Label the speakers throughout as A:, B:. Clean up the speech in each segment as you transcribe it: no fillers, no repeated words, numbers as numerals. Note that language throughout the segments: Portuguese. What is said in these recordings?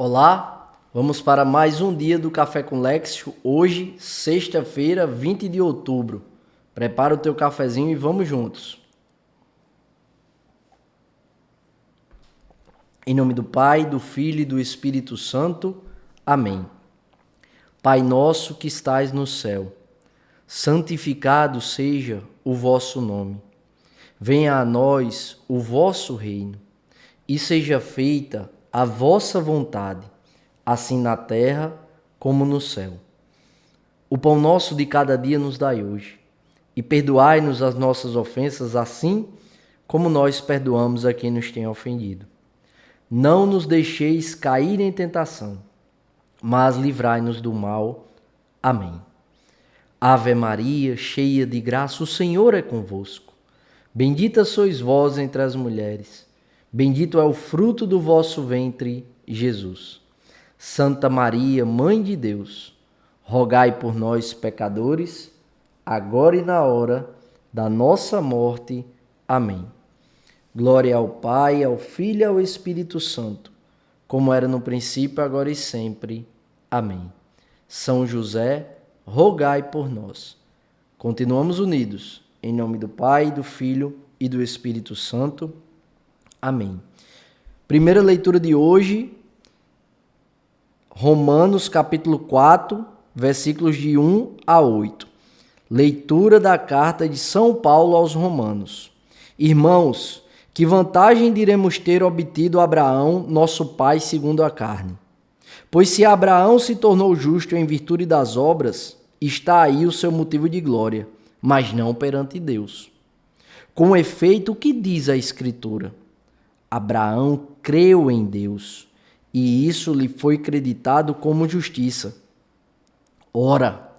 A: Olá, vamos para mais um dia do Café com Lexio, hoje, sexta-feira, 20 de outubro. Prepara o teu cafezinho e vamos juntos. Em nome do Pai, do Filho e do Espírito Santo. Amém. Pai nosso que estais no céu, santificado seja o vosso nome. Venha a nós o vosso reino e seja feita a vossa vontade, assim na terra como no céu. O pão nosso de cada dia nos dai hoje, e perdoai-nos as nossas ofensas, assim como nós perdoamos a quem nos tem ofendido. Não nos deixeis cair em tentação, mas livrai-nos do mal. Amém. Ave Maria, cheia de graça, o Senhor é convosco. Bendita sois vós entre as mulheres. Bendito é o fruto do vosso ventre, Jesus. Santa Maria, Mãe de Deus, rogai por nós, pecadores, agora e na hora da nossa morte. Amém. Glória ao Pai, ao Filho e ao Espírito Santo, como era no princípio, agora e sempre. Amém. São José, rogai por nós. Continuamos unidos, em nome do Pai, do Filho e do Espírito Santo. Amém. Primeira leitura de hoje, Romanos capítulo 4, versículos de 1 a 8. Leitura da carta de São Paulo aos Romanos. Irmãos, que vantagem diremos ter obtido Abraão, nosso pai segundo a carne? Pois se Abraão se tornou justo em virtude das obras, está aí o seu motivo de glória, mas não perante Deus. Com efeito, o que diz a Escritura? Abraão creu em Deus, e isso lhe foi creditado como justiça. Ora,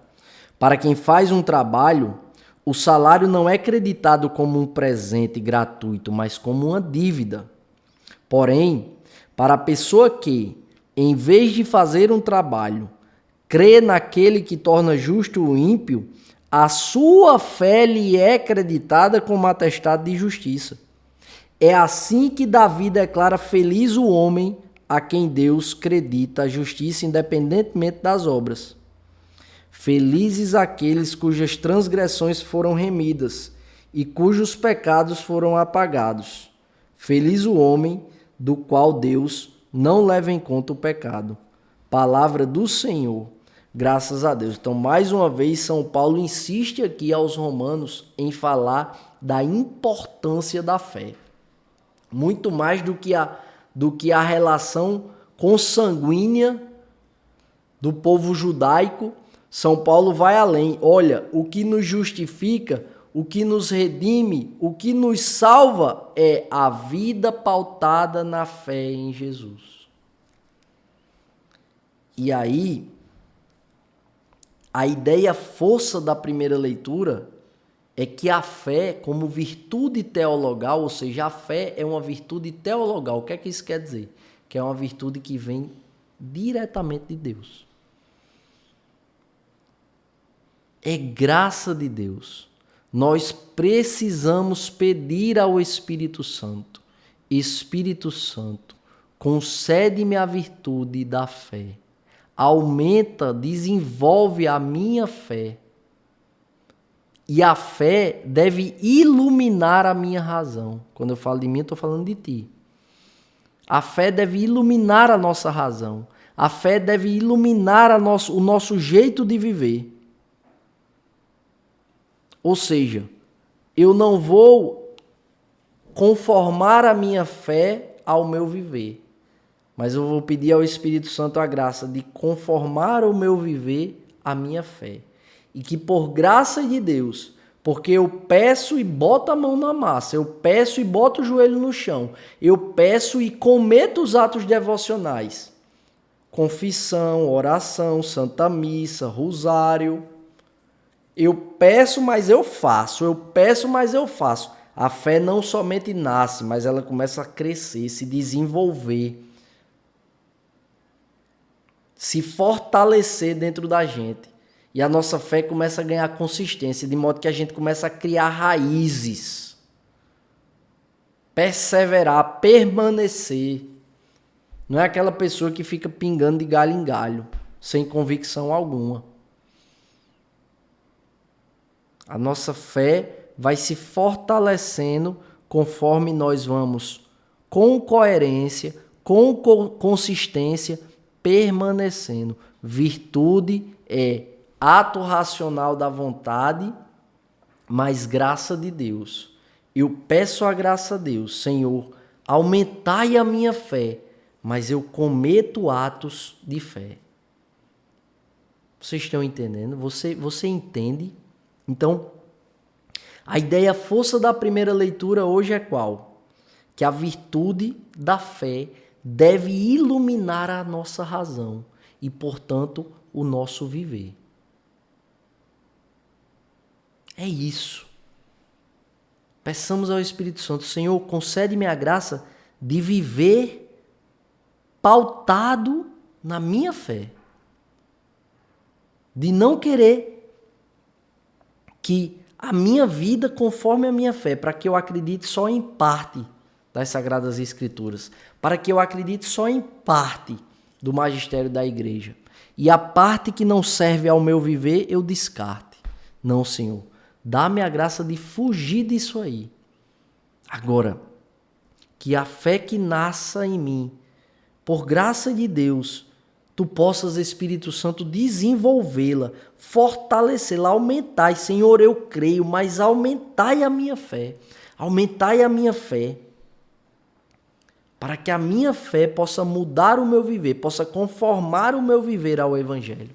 A: para quem faz um trabalho, o salário não é creditado como um presente gratuito, mas como uma dívida. Porém, para a pessoa que, em vez de fazer um trabalho, crê naquele que torna justo o ímpio, a sua fé lhe é creditada como atestado de justiça. É assim que Davi declara feliz o homem a quem Deus credita a justiça independentemente das obras. Felizes aqueles cujas transgressões foram remidas e cujos pecados foram apagados. Feliz o homem do qual Deus não leva em conta o pecado. Palavra do Senhor. Graças a Deus. Então, mais uma vez, São Paulo insiste aqui aos romanos em falar da importância da fé. Muito mais do que a relação consanguínea do povo judaico, São Paulo vai além. Olha, o que nos justifica, o que nos redime, o que nos salva é a vida pautada na fé em Jesus. E aí, a ideia força da primeira leitura é que a fé, como virtude teologal, ou seja, a fé é uma virtude teologal. O que é que isso quer dizer? Que é uma virtude que vem diretamente de Deus. É graça de Deus. Nós precisamos pedir ao Espírito Santo: Espírito Santo, concede-me a virtude da fé. Aumenta, desenvolve a minha fé. E a fé deve iluminar a minha razão. Quando eu falo de mim, eu estou falando de ti. A fé deve iluminar a nossa razão. A fé deve iluminar o nosso jeito de viver. Ou seja, eu não vou conformar a minha fé ao meu viver, mas eu vou pedir ao Espírito Santo a graça de conformar o meu viver à minha fé. E que por graça de Deus, porque eu peço e boto a mão na massa, eu peço e boto o joelho no chão, eu peço e cometo os atos devocionais, confissão, oração, santa missa, rosário, eu peço, mas eu faço, eu peço, mas eu faço. A fé não somente nasce, mas ela começa a crescer, se desenvolver, se fortalecer dentro da gente. E a nossa fé começa a ganhar consistência, de modo que a gente começa a criar raízes, perseverar, permanecer. Não é aquela pessoa que fica pingando de galho em galho, sem convicção alguma. A nossa fé vai se fortalecendo conforme nós vamos, com coerência, com consistência, permanecendo. Virtude é ato racional da vontade, mas graça de Deus. Eu peço a graça a Deus, Senhor, aumentai a minha fé, mas eu cometo atos de fé. Vocês estão entendendo? Você entende? Então, a ideia, a força da primeira leitura hoje é qual? Que a virtude da fé deve iluminar a nossa razão e, portanto, o nosso viver. É isso. Peçamos ao Espírito Santo, Senhor, concede-me a graça de viver pautado na minha fé. De não querer que a minha vida conforme a minha fé, para que eu acredite só em parte das Sagradas Escrituras, para que eu acredite só em parte do magistério da igreja. E a parte que não serve ao meu viver, eu descarte. Não, Senhor. Dá-me a graça de fugir disso aí. Agora, que a fé que nasça em mim, por graça de Deus, tu possas, Espírito Santo, desenvolvê-la, fortalecê-la, aumentai. Senhor, eu creio, mas aumentai a minha fé. Aumentai a minha fé. Para que a minha fé possa mudar o meu viver, possa conformar o meu viver ao Evangelho.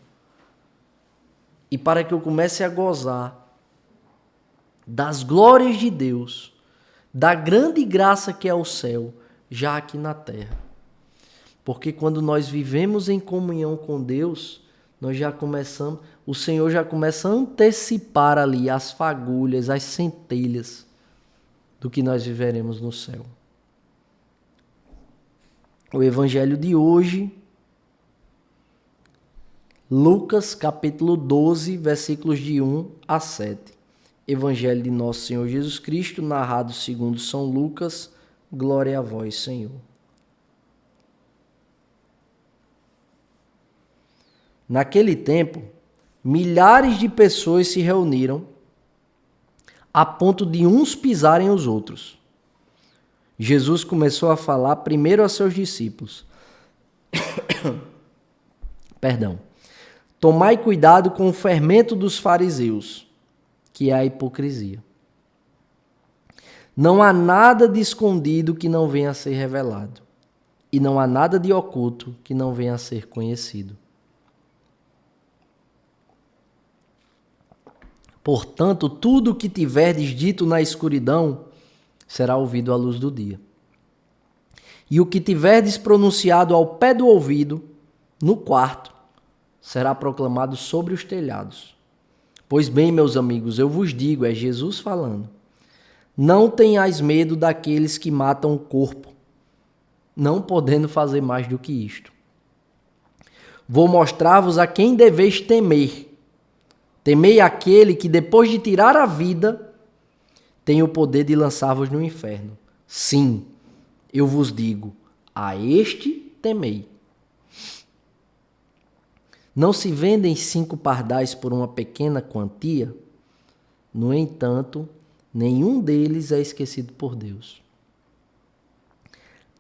A: E para que eu comece a gozar das glórias de Deus, da grande graça que é o céu, já aqui na terra. Porque quando nós vivemos em comunhão com Deus, nós já começamos, o Senhor já começa a antecipar ali as fagulhas, as centelhas do que nós viveremos no céu. O evangelho de hoje, Lucas capítulo 12, versículos de 1 a 7. Evangelho de nosso Senhor Jesus Cristo, narrado segundo São Lucas. Glória a vós, Senhor. Naquele tempo, milhares de pessoas se reuniram a ponto de uns pisarem os outros. Jesus começou a falar primeiro a seus discípulos. Perdão. Tomai cuidado com o fermento dos fariseus, que é a hipocrisia. Não há nada de escondido que não venha a ser revelado, e não há nada de oculto que não venha a ser conhecido. Portanto, tudo o que tiverdes dito na escuridão será ouvido à luz do dia. E o que tiverdes pronunciado ao pé do ouvido, no quarto, será proclamado sobre os telhados. Pois bem, meus amigos, eu vos digo, é Jesus falando, não tenhais medo daqueles que matam o corpo, não podendo fazer mais do que isto. Vou mostrar-vos a quem deveis temer. Temei aquele que, depois de tirar a vida, tem o poder de lançar-vos no inferno. Sim, eu vos digo, a este temei. Não se vendem 5 pardais por uma pequena quantia? No entanto, nenhum deles é esquecido por Deus.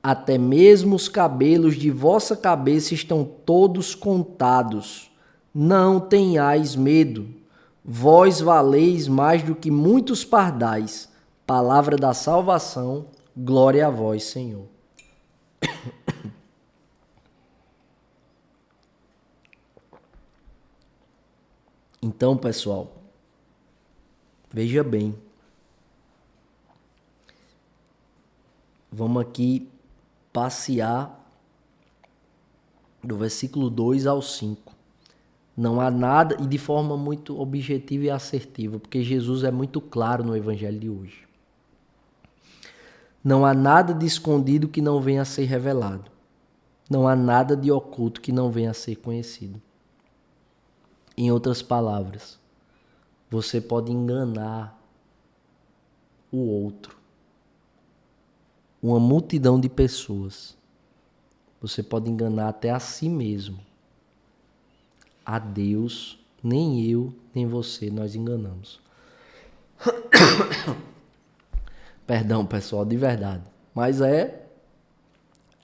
A: Até mesmo os cabelos de vossa cabeça estão todos contados. Não tenhais medo. Vós valeis mais do que muitos pardais. Palavra da salvação, glória a vós, Senhor. Então, pessoal, veja bem. Vamos aqui passear do versículo 2 ao 5. Não há nada, e de forma muito objetiva e assertiva, porque Jesus é muito claro no evangelho de hoje. Não há nada de escondido que não venha a ser revelado. Não há nada de oculto que não venha a ser conhecido. Em outras palavras, você pode enganar o outro. Uma multidão de pessoas. você pode enganar até a si mesmo. A Deus, nem eu, nem você, nós enganamos. Perdão, pessoal, de verdade. Mas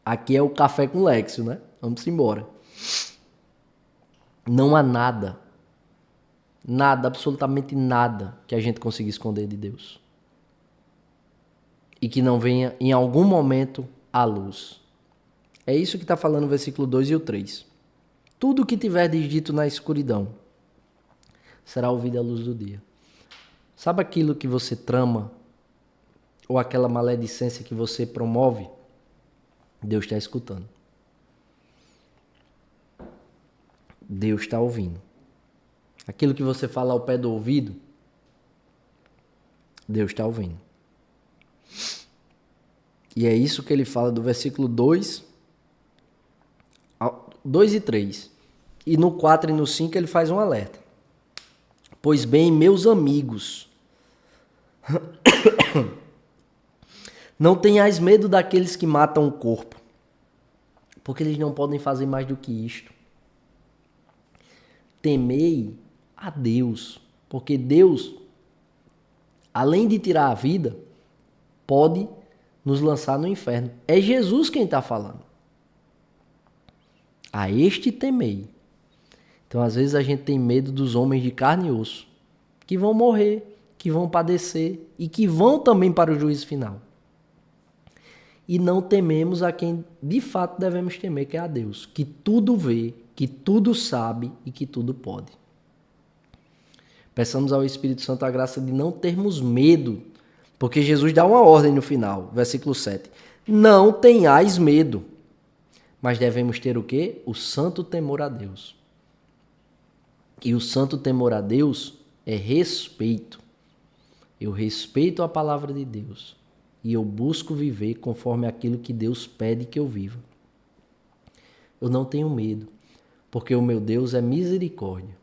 A: aqui é o café com Lexio, né? Vamos embora. Não há nada, absolutamente nada que a gente consiga esconder de Deus. E que não venha em algum momento à luz. É isso que está falando o versículo 2 e o 3. Tudo que tiverdes dito na escuridão será ouvido à luz do dia. Sabe aquilo que você trama? Ou aquela maledicência que você promove? Deus está escutando. Deus está ouvindo. Aquilo que você fala ao pé do ouvido, Deus está ouvindo. E é isso que ele fala do versículo 2 e 3. E no 4 e no 5 ele faz um alerta. Pois bem, meus amigos, não tenhais medo daqueles que matam o corpo, porque eles não podem fazer mais do que isto. Temei a Deus, porque Deus, além de tirar a vida, pode nos lançar no inferno. É Jesus quem está falando. A este temei. Então, às vezes, a gente tem medo dos homens de carne e osso, que vão morrer, que vão padecer e que vão também para o juízo final. E não tememos a quem de fato devemos temer, que é a Deus, que tudo vê, que tudo sabe e que tudo pode. Peçamos ao Espírito Santo a graça de não termos medo, porque Jesus dá uma ordem no final, versículo 7. Não tenhais medo, mas devemos ter o quê? O santo temor a Deus. E o santo temor a Deus é respeito. Eu respeito a palavra de Deus e eu busco viver conforme aquilo que Deus pede que eu viva. Eu não tenho medo, porque o meu Deus é misericórdia.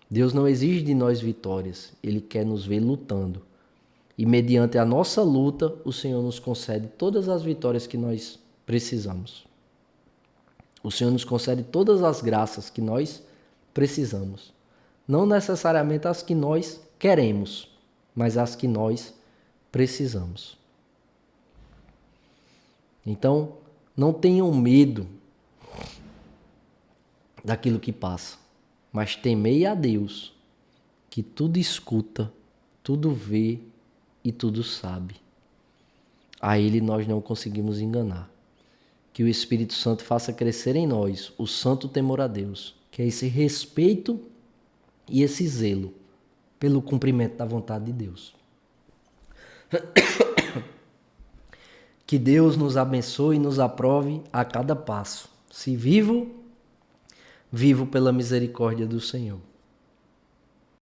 A: Deus não exige de nós vitórias, Ele quer nos ver lutando. E mediante a nossa luta, o Senhor nos concede todas as vitórias que nós precisamos. O Senhor nos concede todas as graças que nós precisamos. Não necessariamente as que nós queremos, mas as que nós precisamos. Então, não tenham medo daquilo que passa, mas temei a Deus, que tudo escuta, tudo vê e tudo sabe. A Ele nós não conseguimos enganar. Que o Espírito Santo faça crescer em nós o santo temor a Deus, que é esse respeito e esse zelo pelo cumprimento da vontade de Deus. Que Deus nos abençoe e nos aprove a cada passo. Se vivo, vivo pela misericórdia do Senhor.